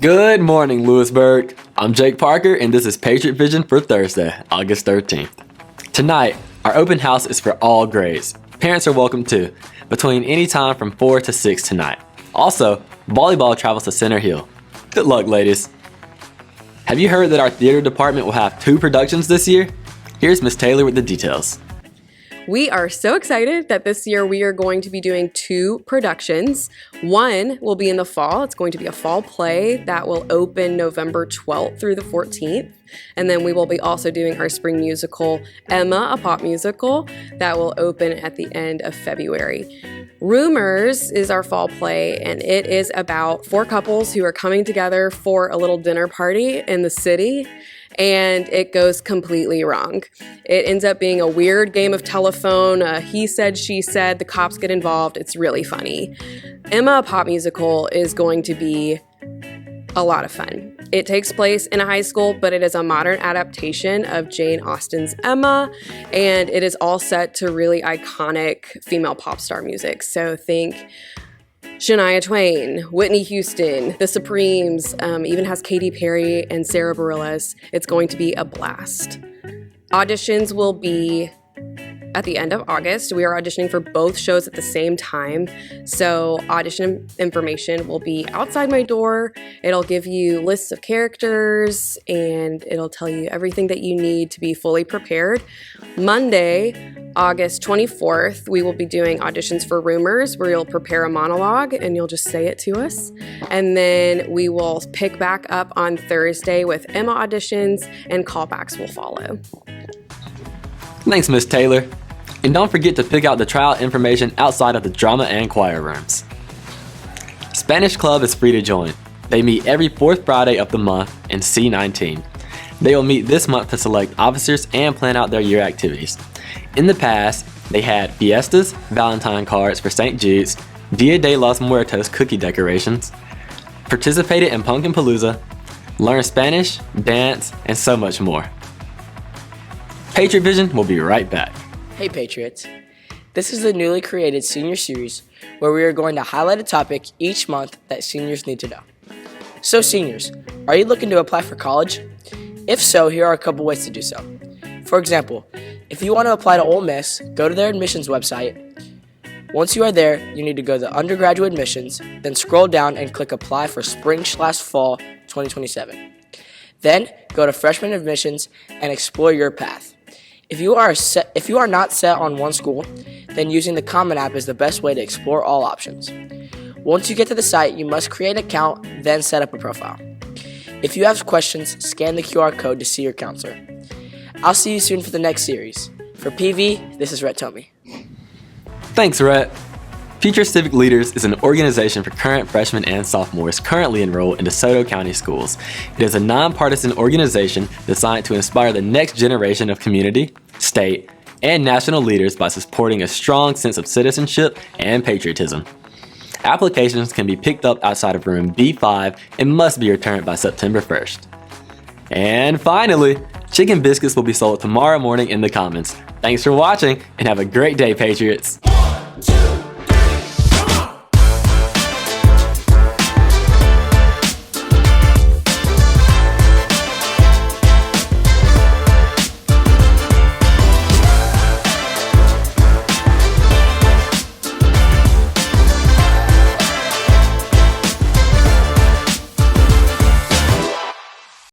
Good morning, Lewisburg. I'm Jake Parker, and this is Patriot Vision for Thursday, August 13th. Tonight, our open house is for all grades. Parents are welcome too, between any time from 4 to 6 tonight. Also, volleyball travels to Center Hill. Good luck, ladies. Have you heard that our theater department will have 2 productions this year? Here's Miss Taylor with the details. We are so excited that this year we are going to be doing 2 productions. One will be in the fall. It's going to be a fall play that will open November 12th through the 14th. And then we will be also doing our spring musical, Emma, a pop musical, that will open at the end of February. Rumors is our fall play, and it is about 4 couples who are coming together for a little dinner party in the city. And it goes completely wrong. It ends up being a weird game of telephone. He said, she said, the cops get involved. It's really funny. Emma, a pop musical, is going to be a lot of fun. It takes place in a high school, but it is a modern adaptation of Jane Austen's Emma, and it is all set to really iconic female pop star music. So think Shania Twain, Whitney Houston, The Supremes, even has Katy Perry and Sarah Bareilles. It's going to be a blast. Auditions will be at the end of August. We are auditioning for both shows at the same time. So audition information will be outside my door. It'll give you lists of characters and it'll tell you everything that you need to be fully prepared. Monday, August 24th, we will be doing auditions for Rumors, where you'll prepare a monologue and you'll just say it to us. And then we will pick back up on Thursday with Emma auditions, and callbacks will follow. Thanks, Miss Taylor. And don't forget to pick out the tryout information outside of the drama and choir rooms. Spanish Club is free to join. They meet every 4th Friday of the month in C19. They will meet this month to select officers and plan out their year activities. In the past, they had fiestas, Valentine cards for St. Jude's, Dia de los Muertos cookie decorations, participated in Pumpkin Palooza, learned Spanish, dance, and so much more. Patriot Vision will be right back. Hey Patriots, this is the newly created senior series where we are going to highlight a topic each month that seniors need to know. So seniors, are you looking to apply for college? If so, here are a couple ways to do so. For example, if you want to apply to Ole Miss, go to their admissions website. Once you are there, you need to go to undergraduate admissions, then scroll down and click apply for spring/fall 2027. Then go to freshman admissions and explore your path. If you are not set on one school, then using the Common App is the best way to explore all options. Once you get to the site, you must create an account, then set up a profile. If you have questions, scan the QR code to see your counselor. I'll see you soon for the next series. For PV, this is Rhett Tomey. Thanks, Rhett. Future Civic Leaders is an organization for current freshmen and sophomores currently enrolled in DeSoto County Schools. It is a nonpartisan organization designed to inspire the next generation of community, state, and national leaders by supporting a strong sense of citizenship and patriotism. Applications can be picked up outside of room B5 and must be returned by September 1st. And finally, chicken biscuits will be sold tomorrow morning in the Commons. Thanks for watching and have a great day, Patriots. 1, 2